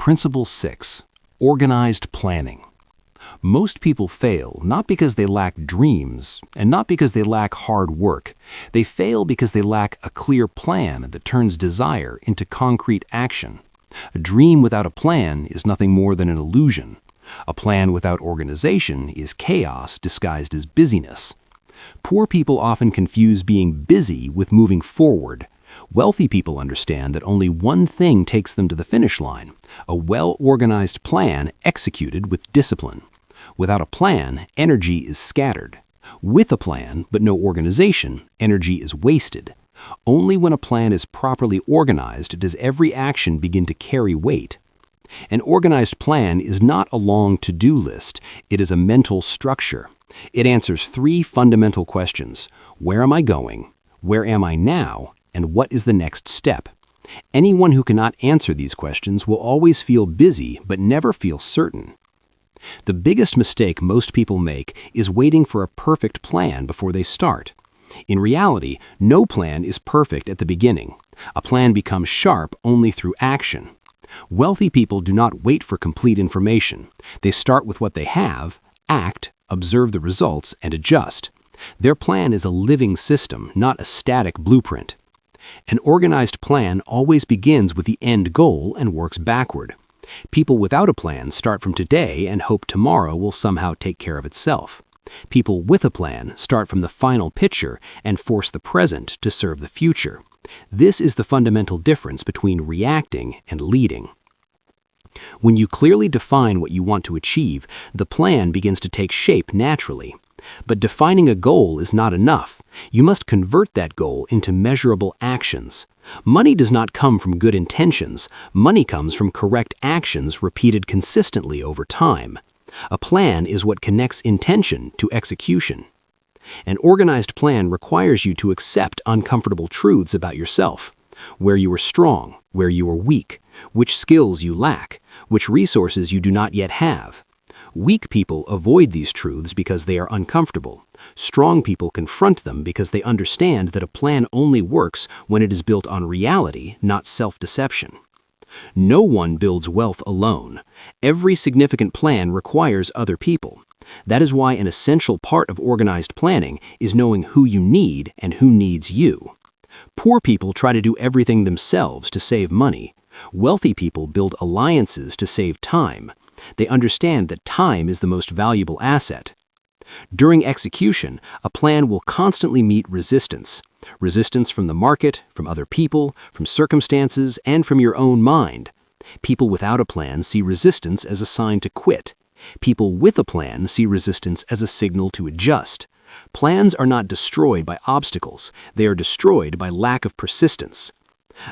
Principle 6. Organized planning. Most people fail not because they lack dreams and not because they lack hard work. They fail because they lack a clear plan that turns desire into concrete action. A dream without a plan is nothing more than an illusion. A plan without organization is chaos disguised as busyness. Poor people often confuse being busy with moving forward. Wealthy people understand that only one thing takes them to the finish line: a well-organized plan executed with discipline. Without a plan, energy is scattered. With a plan, but no organization, energy is wasted. Only when a plan is properly organized does every action begin to carry weight. An organized plan is not a long to-do list. It is a mental structure. It answers three fundamental questions: where am I going? Where am I now? And what is the next step? Anyone who cannot answer these questions will always feel busy but never feel certain. The biggest mistake most people make is waiting for a perfect plan before they start. In reality, no plan is perfect at the beginning. A plan becomes sharp only through action. Wealthy people do not wait for complete information. They start with what they have, act, observe the results, and adjust. Their plan is a living system, not a static blueprint. An organized plan always begins with the end goal and works backward. People without a plan start from today and hope tomorrow will somehow take care of itself. People with a plan start from the final picture and force the present to serve the future. This is the fundamental difference between reacting and leading. When you clearly define what you want to achieve, the plan begins to take shape naturally. But defining a goal is not enough. You must convert that goal into measurable actions. Money does not come from good intentions. Money comes from correct actions repeated consistently over time. A plan is what connects intention to execution. An organized plan requires you to accept uncomfortable truths about yourself: where you are strong, where you are weak, which skills you lack, which resources you do not yet have. Weak people avoid these truths because they are uncomfortable. Strong people confront them because they understand that a plan only works when it is built on reality, not self-deception. No one builds wealth alone. Every significant plan requires other people. That is why an essential part of organized planning is knowing who you need and who needs you. Poor people try to do everything themselves to save money. Wealthy people build alliances to save time. They understand that time is the most valuable asset. During execution, a plan will constantly meet resistance. Resistance from the market, from other people, from circumstances, and from your own mind. People without a plan see resistance as a sign to quit. People with a plan see resistance as a signal to adjust. Plans are not destroyed by obstacles. They are destroyed by lack of persistence.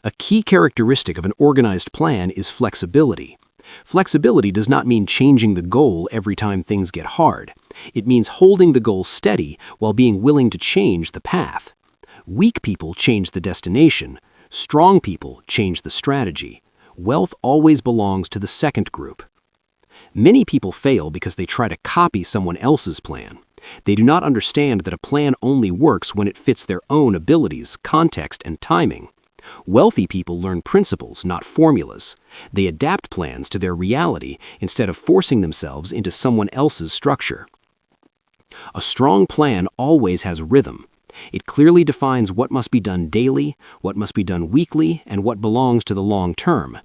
A key characteristic of an organized plan is flexibility. Flexibility does not mean changing the goal every time things get hard. It means holding the goal steady while being willing to change the path. Weak people change the destination. Strong people change the strategy. Wealth always belongs to the second group. Many people fail because they try to copy someone else's plan. They do not understand that a plan only works when it fits their own abilities, context, and timing. Wealthy people learn principles, not formulas. They adapt plans to their reality instead of forcing themselves into someone else's structure. A strong plan always has rhythm. It clearly defines what must be done daily, what must be done weekly, and what belongs to the long term.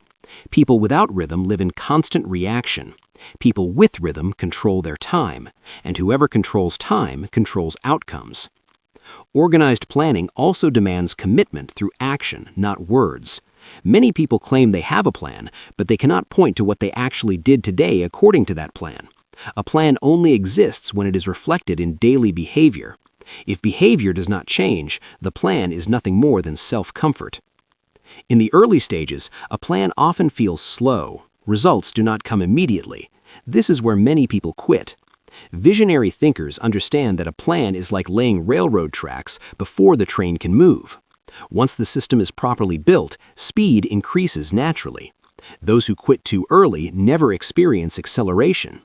People without rhythm live in constant reaction. People with rhythm control their time, and whoever controls time controls outcomes. Organized planning also demands commitment through action, not words. Many people claim they have a plan, but they cannot point to what they actually did today according to that plan. A plan only exists when it is reflected in daily behavior. If behavior does not change, the plan is nothing more than self-comfort. In the early stages, a plan often feels slow. Results do not come immediately. This is where many people quit. Visionary thinkers understand that a plan is like laying railroad tracks before the train can move. Once the system is properly built, speed increases naturally. Those who quit too early never experience acceleration.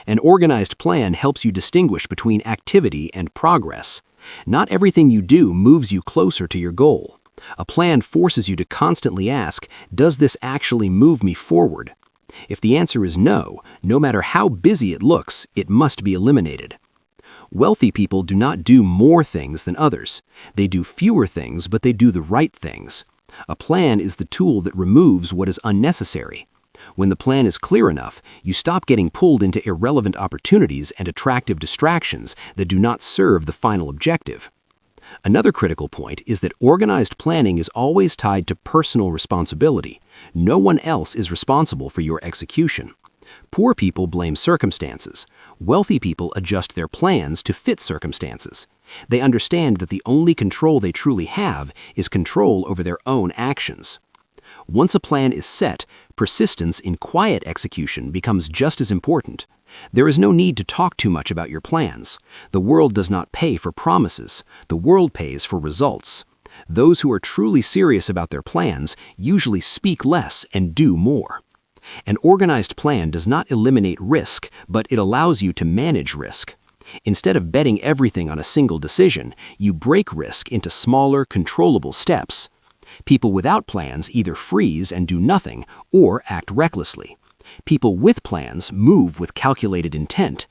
An organized plan helps you distinguish between activity and progress. Not everything you do moves you closer to your goal. A plan forces you to constantly ask, does this actually move me forward? If the answer is no, no matter how busy it looks, it must be eliminated. Wealthy people do not do more things than others. They do fewer things, but they do the right things. A plan is the tool that removes what is unnecessary. When the plan is clear enough, you stop getting pulled into irrelevant opportunities and attractive distractions that do not serve the final objective. Another critical point is that organized planning is always tied to personal responsibility. No one else is responsible for your execution. Poor people blame circumstances. Wealthy people adjust their plans to fit circumstances. They understand that the only control they truly have is control over their own actions. Once a plan is set, persistence in quiet execution becomes just as important. There is no need to talk too much about your plans. The world does not pay for promises. The world pays for results. Those who are truly serious about their plans usually speak less and do more. An organized plan does not eliminate risk, but it allows you to manage risk. Instead of betting everything on a single decision, you break risk into smaller, controllable steps. People without plans either freeze and do nothing or act recklessly. People with plans move with calculated intent.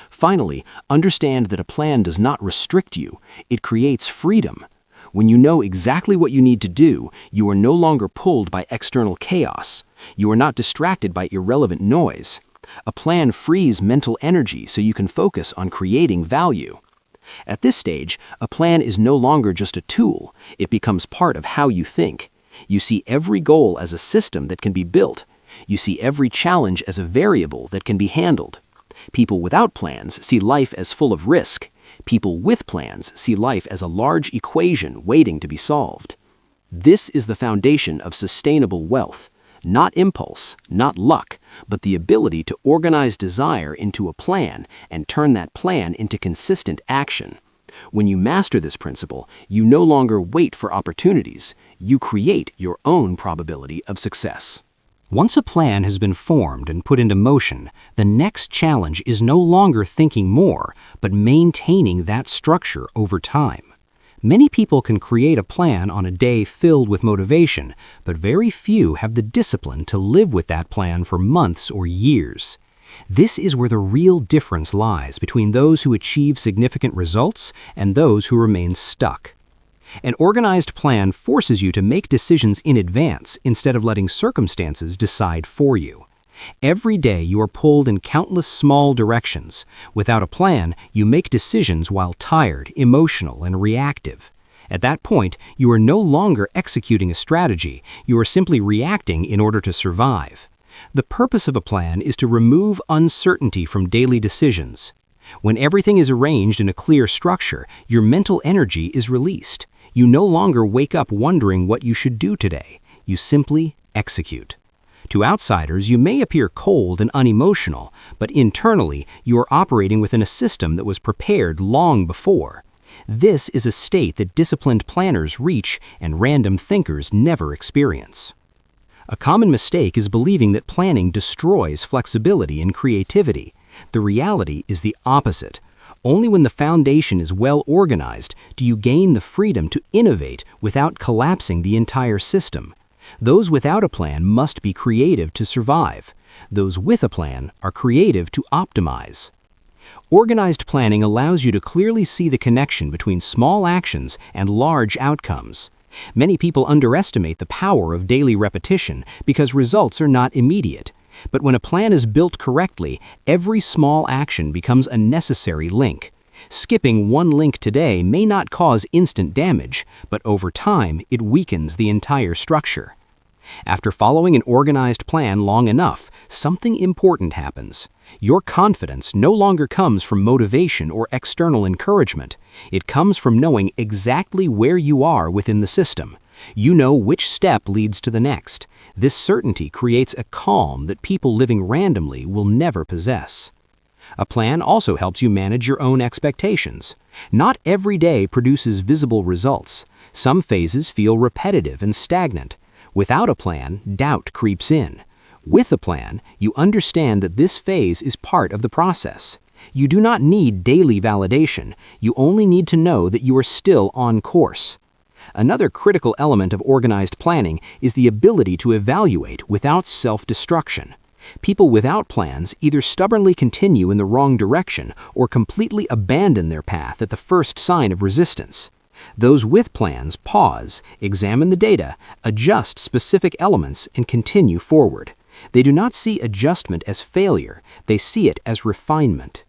Finally, understand that a plan does not restrict you. It creates freedom. When you know exactly what you need to do, you are no longer pulled by external chaos. You are not distracted by irrelevant noise. A plan frees mental energy so you can focus on creating value. At this stage, a plan is no longer just a tool. It becomes part of how you think. You see every goal as a system that can be built. You see every challenge as a variable that can be handled. People without plans see life as full of risk. People with plans see life as a large equation waiting to be solved. This is the foundation of sustainable wealth. Not impulse, not luck, but the ability to organize desire into a plan and turn that plan into consistent action. When you master this principle, you no longer wait for opportunities. You create your own probability of success. Once a plan has been formed and put into motion, the next challenge is no longer thinking more, but maintaining that structure over time. Many people can create a plan on a day filled with motivation, but very few have the discipline to live with that plan for months or years. This is where the real difference lies between those who achieve significant results and those who remain stuck. An organized plan forces you to make decisions in advance instead of letting circumstances decide for you. Every day you are pulled in countless small directions. Without a plan, you make decisions while tired, emotional, and reactive. At that point, you are no longer executing a strategy. You are simply reacting in order to survive. The purpose of a plan is to remove uncertainty from daily decisions. When everything is arranged in a clear structure, your mental energy is released. You no longer wake up wondering what you should do today. You simply execute. To outsiders, you may appear cold and unemotional, but internally, you are operating within a system that was prepared long before. This is a state that disciplined planners reach and random thinkers never experience. A common mistake is believing that planning destroys flexibility and creativity. The reality is the opposite. Only when the foundation is well organized do you gain the freedom to innovate without collapsing the entire system. Those without a plan must be creative to survive. Those with a plan are creative to optimize. Organized planning allows you to clearly see the connection between small actions and large outcomes. Many people underestimate the power of daily repetition because results are not immediate. But when a plan is built correctly, every small action becomes a necessary link. Skipping one link today may not cause instant damage, but over time it weakens the entire structure. After following an organized plan long enough, something important happens. Your confidence no longer comes from motivation or external encouragement. It comes from knowing exactly where you are within the system. You know which step leads to the next. This certainty creates a calm that people living randomly will never possess. A plan also helps you manage your own expectations. Not every day produces visible results. Some phases feel repetitive and stagnant. Without a plan, doubt creeps in. With a plan, you understand that this phase is part of the process. You do not need daily validation. You only need to know that you are still on course. Another critical element of organized planning is the ability to evaluate without self-destruction. People without plans either stubbornly continue in the wrong direction or completely abandon their path at the first sign of resistance. Those with plans pause, examine the data, adjust specific elements, and continue forward. They do not see adjustment as failure, they see it as refinement.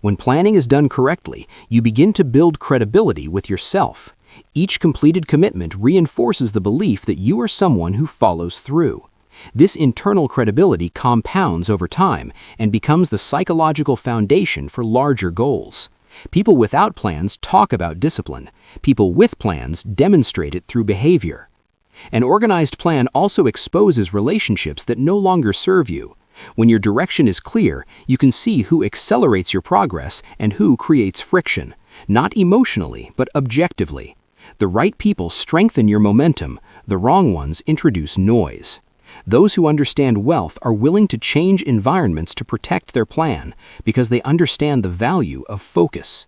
When planning is done correctly, you begin to build credibility with yourself. Each completed commitment reinforces the belief that you are someone who follows through. This internal credibility compounds over time and becomes the psychological foundation for larger goals. People without plans talk about discipline. People with plans demonstrate it through behavior. An organized plan also exposes relationships that no longer serve you. When your direction is clear, you can see who accelerates your progress and who creates friction, not emotionally, but objectively. The right people strengthen your momentum, the wrong ones introduce noise. Those who understand wealth are willing to change environments to protect their plan because they understand the value of focus.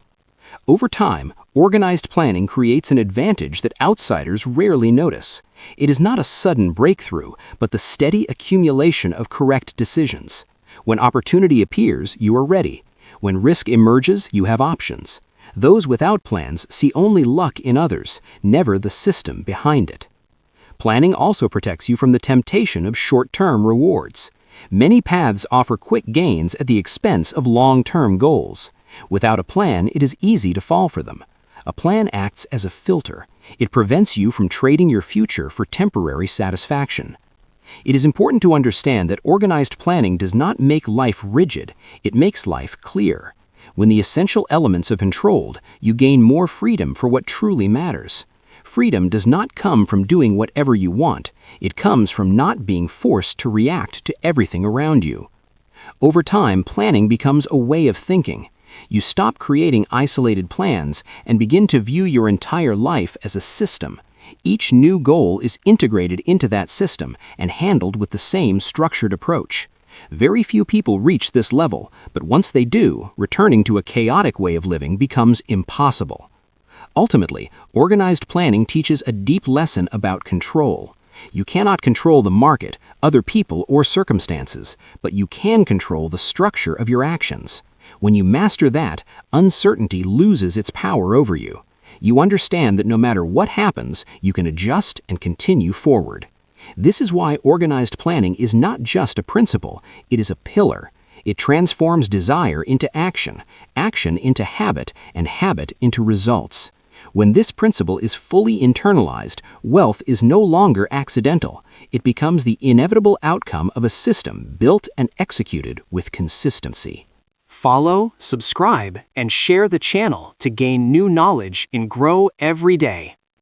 Over time, organized planning creates an advantage that outsiders rarely notice. It is not a sudden breakthrough, but the steady accumulation of correct decisions. When opportunity appears, you are ready. When risk emerges, you have options. Those without plans see only luck in others, never the system behind it. Planning also protects you from the temptation of short-term rewards. Many paths offer quick gains at the expense of long-term goals. Without a plan, it is easy to fall for them. A plan acts as a filter. It prevents you from trading your future for temporary satisfaction. It is important to understand that organized planning does not make life rigid, it makes life clear. When the essential elements are controlled, you gain more freedom for what truly matters. Freedom does not come from doing whatever you want. It comes from not being forced to react to everything around you. Over time, planning becomes a way of thinking. You stop creating isolated plans and begin to view your entire life as a system. Each new goal is integrated into that system and handled with the same structured approach. Very few people reach this level, but once they do, returning to a chaotic way of living becomes impossible. Ultimately, organized planning teaches a deep lesson about control. You cannot control the market, other people, or circumstances, but you can control the structure of your actions. When you master that, uncertainty loses its power over you. You understand that no matter what happens, you can adjust and continue forward. This is why organized planning is not just a principle, it is a pillar. It transforms desire into action, action into habit, and habit into results. When this principle is fully internalized, wealth is no longer accidental. It becomes the inevitable outcome of a system built and executed with consistency. Follow, subscribe, and share the channel to gain new knowledge and grow every day.